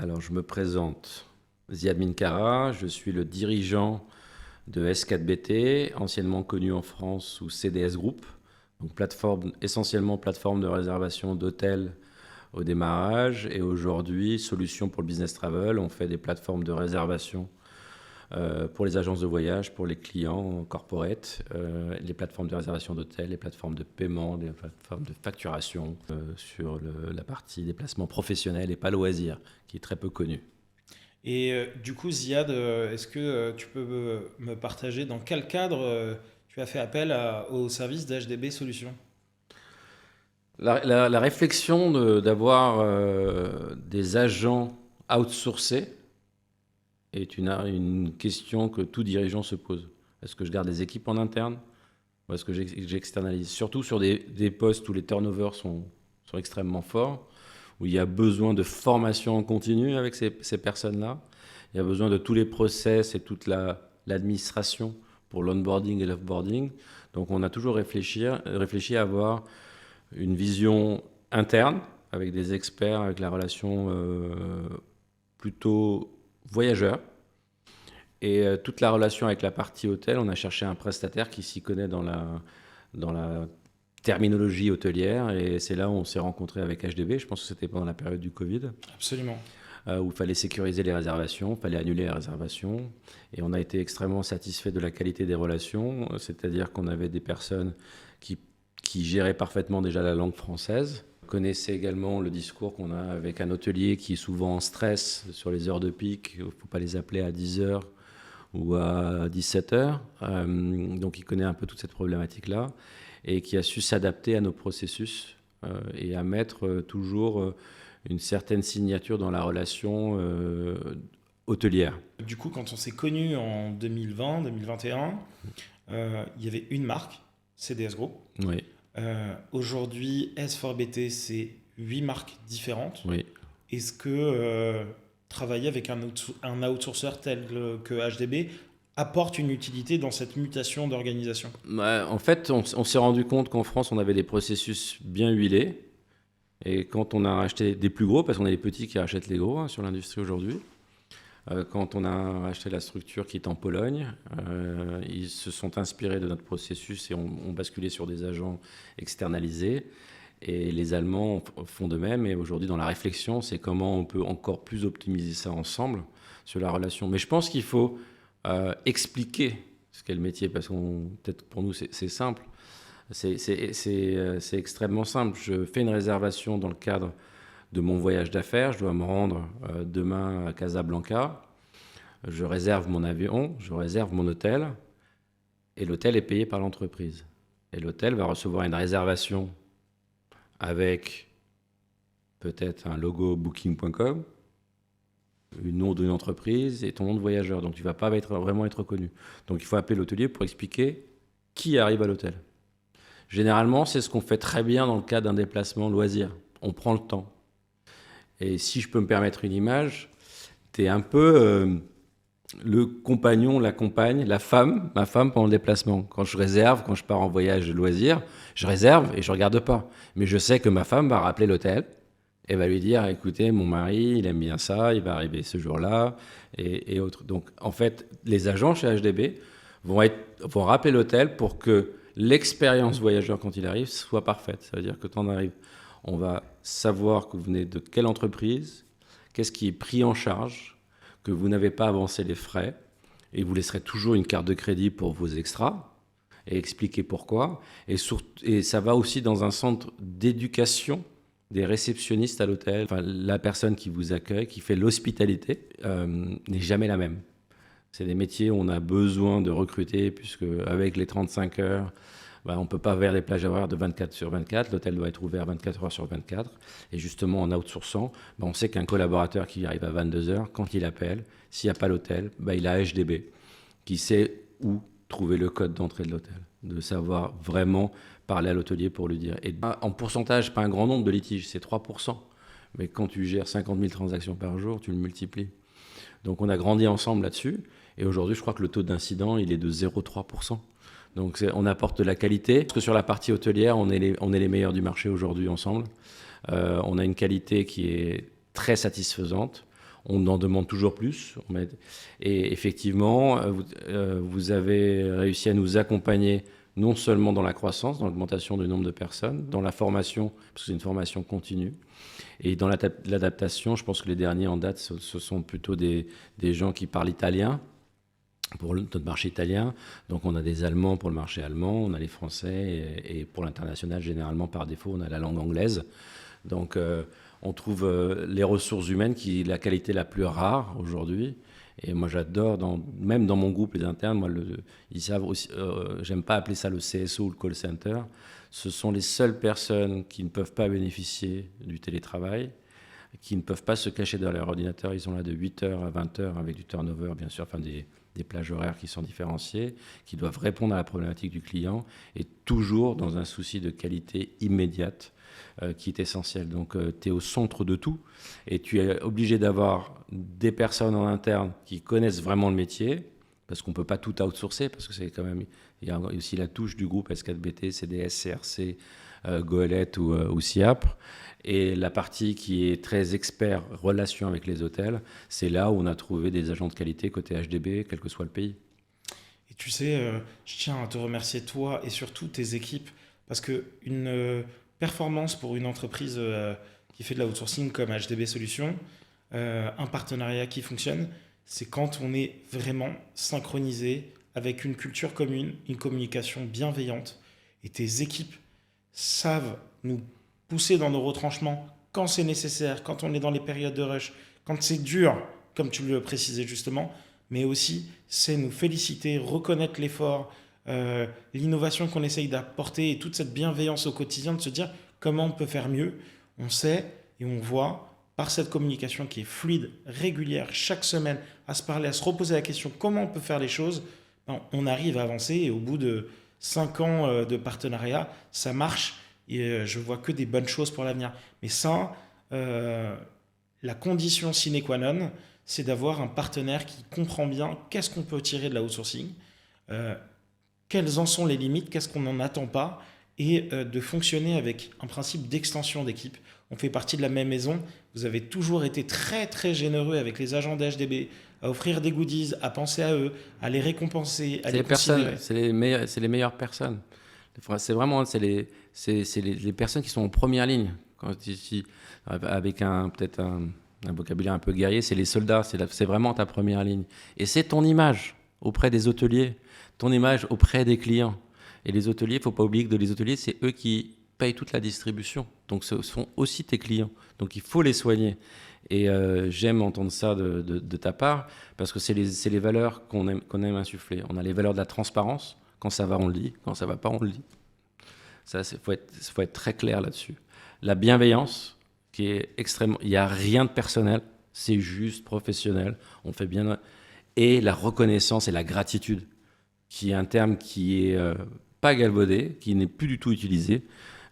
Alors, je me présente, Ziad Minkara, je suis le dirigeant de S4BT, anciennement connu en France sous CDS Group, donc essentiellement plateforme de réservation d'hôtels au démarrage, et aujourd'hui, solution pour le business travel. On fait des plateformes de réservation pour les agences de voyage, pour les clients corporate, les plateformes de réservation d'hôtels, les plateformes de paiement, les plateformes de facturation sur la partie déplacement professionnel et pas loisir, qui est très peu connue. Et du coup, Ziad, est-ce que tu peux me partager dans quel cadre tu as fait appel au service d'HDB Solutions? La réflexion d'avoir des agents outsourcés est une question que tout dirigeant se pose. Est-ce que je garde des équipes en interne ou est-ce que j'externalise? Surtout sur des postes où les turnovers sont extrêmement forts, où il y a besoin de formation en continu avec ces personnes-là. Il y a besoin de tous les process et toute l'administration pour l'onboarding et l'offboarding. Donc on a toujours réfléchi à avoir une vision interne avec des experts, avec la relation plutôt voyageur. Et toute la relation avec la partie hôtel, on a cherché un prestataire qui s'y connaît dans la terminologie hôtelière. Et c'est là où on s'est rencontré avec HDB. Je pense que c'était pendant la période du Covid, Absolument. où il fallait sécuriser les réservations, il fallait annuler les réservations. Et on a été extrêmement satisfait de la qualité des relations. C'est-à-dire qu'on avait des personnes qui, qui géraient parfaitement déjà la langue française, connaissaient également le discours qu'on a avec un hôtelier qui est souvent en stress sur les heures de pic. Il ne faut pas les appeler à 10 heures ou à 17 heures. Donc il connaît un peu toute cette problématique-là et qui a su s'adapter à nos processus et à mettre toujours une certaine signature dans la relation hôtelière. Du coup, quand on s'est connus en 2020, 2021, il y avait une marque, CDS Group. Oui, Aujourd'hui, S4BT, c'est 8 marques différentes. oui. Est-ce que travailler avec un outsourcer tel que HDB apporte une utilité dans cette mutation d'organisation? Ouais, en fait, on s'est rendu compte qu'en France, on avait des processus bien huilés. Et quand on a racheté des plus gros, parce qu'on est les petits qui rachètent les gros sur l'industrie aujourd'hui, quand on a racheté la structure qui est en Pologne, ils se sont inspirés de notre processus et ont basculé sur des agents externalisés. Et les Allemands font de même. Et aujourd'hui, dans la réflexion, c'est comment on peut encore plus optimiser ça ensemble sur la relation. Mais je pense qu'il faut expliquer ce qu'est le métier, parce que peut-être pour nous, c'est simple. C'est extrêmement simple. Je fais une réservation dans le cadre de mon voyage d'affaires. Je dois me rendre demain à Casablanca. Je réserve mon avion, je réserve mon hôtel, et l'hôtel est payé par l'entreprise. Et l'hôtel va recevoir une réservation avec peut-être un logo booking.com, le nom d'une entreprise et ton nom de voyageur. Donc tu ne vas pas vraiment être reconnu. Donc il faut appeler l'hôtelier pour expliquer qui arrive à l'hôtel. Généralement, c'est ce qu'on fait très bien dans le cas d'un déplacement loisir. On prend le temps. Et si je peux me permettre une image, tu es un peu le compagnon, la compagne, la femme, ma femme pendant le déplacement. Quand je réserve, quand je pars en voyage de loisir, je réserve et je regarde pas. Mais je sais que ma femme va rappeler l'hôtel et va lui dire, écoutez, mon mari, il aime bien ça, il va arriver ce jour-là et autres. Donc, en fait, les agents chez HDB vont rappeler l'hôtel pour que l'expérience voyageur quand il arrive soit parfaite. Ça veut dire que quand on arrive, on va savoir que vous venez de quelle entreprise, qu'est-ce qui est pris en charge, que vous n'avez pas avancé les frais, et vous laisserez toujours une carte de crédit pour vos extras, et expliquer pourquoi. Et ça va aussi dans un centre d'éducation des réceptionnistes à l'hôtel. Enfin, la personne qui vous accueille, qui fait l'hospitalité, n'est jamais la même. C'est des métiers où on a besoin de recruter, puisque avec les 35 heures, on ne peut pas faire des plages horaires de 24 sur 24. L'hôtel doit être ouvert 24 heures sur 24. Et justement, en outsourçant, on sait qu'un collaborateur qui arrive à 22 heures, quand il appelle, s'il n'y a pas l'hôtel, il a HDB, qui sait où trouver le code d'entrée de l'hôtel. De savoir vraiment parler à l'hôtelier pour lui dire. Et en pourcentage, pas un grand nombre de litiges, c'est 3%. Mais quand tu gères 50 000 transactions par jour, tu le multiplies. Donc on a grandi ensemble là-dessus. Et aujourd'hui, je crois que le taux d'incident, il est de 0,3%. Donc on apporte de la qualité. Parce que sur la partie hôtelière, on est les meilleurs du marché aujourd'hui ensemble. On a une qualité qui est très satisfaisante. On en demande toujours plus. Et effectivement, vous avez réussi à nous accompagner non seulement dans la croissance, dans l'augmentation du nombre de personnes, dans la formation, parce que c'est une formation continue, et dans l'adaptation. Je pense que les derniers en date, ce sont plutôt des gens qui parlent italien, pour notre marché italien. Donc on a des Allemands pour le marché allemand, on a les Français, et pour l'international, généralement par défaut, on a la langue anglaise. Donc on trouve les ressources humaines qui est la qualité la plus rare aujourd'hui. Et moi j'adore, même dans mon groupe, les internes, ils savent aussi, j'aime pas appeler ça le CSO ou le call center. Ce sont les seules personnes qui ne peuvent pas bénéficier du télétravail, qui ne peuvent pas se cacher derrière leur ordinateur. Ils sont là de 8h à 20h avec du turnover, bien sûr, enfin des plages horaires qui sont différenciées, qui doivent répondre à la problématique du client, et toujours dans un souci de qualité immédiate qui est essentiel. Donc tu es au centre de tout, et tu es obligé d'avoir des personnes en interne qui connaissent vraiment le métier, parce qu'on ne peut pas tout outsourcer, parce que c'est quand même, il y a aussi la touche du groupe S4BT, CDS, CRC, Goélette ou SIAP. Et la partie qui est très expert relation avec les hôtels, c'est là où on a trouvé des agents de qualité côté HDB, quel que soit le pays. Et tu sais, je tiens à te remercier toi et surtout tes équipes, parce qu'une performance pour une entreprise qui fait de l'outsourcing comme HDB Solutions, un partenariat qui fonctionne, c'est quand on est vraiment synchronisé avec une culture commune, une communication bienveillante, et tes équipes savent nous pousser dans nos retranchements quand c'est nécessaire, quand on est dans les périodes de rush, quand c'est dur, comme tu le précisais justement, mais aussi c'est nous féliciter, reconnaître l'effort, l'innovation qu'on essaye d'apporter, et toute cette bienveillance au quotidien, de se dire comment on peut faire mieux. On sait et on voit par cette communication qui est fluide, régulière, chaque semaine, à se parler, à se reposer la question comment on peut faire les choses, on arrive à avancer, et au bout de 5 ans de partenariat, ça marche. Et je vois que des bonnes choses pour l'avenir. Mais ça, la condition sine qua non, c'est d'avoir un partenaire qui comprend bien qu'est-ce qu'on peut tirer de la outsourcing, quelles en sont les limites, qu'est-ce qu'on n'en attend pas, et de fonctionner avec un principe d'extension d'équipe. On fait partie de la même maison. Vous avez toujours été très très généreux avec les agents d'HDB, à offrir des goodies, à penser à eux, à les récompenser, à les considérer. C'est les meilleures personnes. C'est vraiment les personnes qui sont en première ligne. Quand avec peut-être un vocabulaire un peu guerrier, c'est les soldats. C'est vraiment ta première ligne. Et c'est ton image auprès des hôteliers, ton image auprès des clients. Et les hôteliers, il ne faut pas oublier que les hôteliers, c'est eux qui payent toute la distribution. Donc ce sont aussi tes clients. Donc il faut les soigner. Et j'aime entendre ça de ta part, parce que c'est les valeurs qu'on aime insuffler. On a les valeurs de la transparence. Quand ça va, on le dit. Quand ça ne va pas, on le dit. Ça, faut être très clair là-dessus. La bienveillance, qui est extrêmement... Il n'y a rien de personnel, c'est juste professionnel. On fait bien... Et la reconnaissance et la gratitude, qui est un terme qui est pas galvaudé, qui n'est plus du tout utilisé.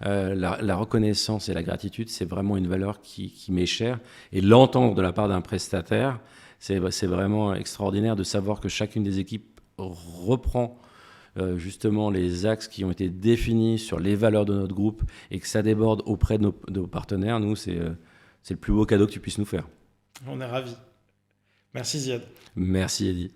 La reconnaissance et la gratitude, c'est vraiment une valeur qui m'est chère. Et l'entendre de la part d'un prestataire, c'est vraiment extraordinaire de savoir que chacune des équipes reprend justement les axes qui ont été définis sur les valeurs de notre groupe, et que ça déborde auprès de nos partenaires. Nous, c'est le plus beau cadeau que tu puisses nous faire. On est ravis. Merci Ziad. Merci Eddy.